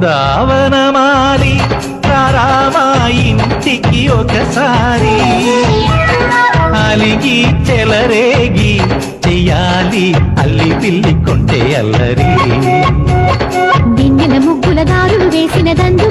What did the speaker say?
బృందావనమాలి రామా ఇంటికి ఒకసారి అలిగి చెలరేగి చెయ్యాలి అల్లి పిల్లి కొంటే అల్లరి వెన్నెల ముగ్గుల దారులు వేసిన దండు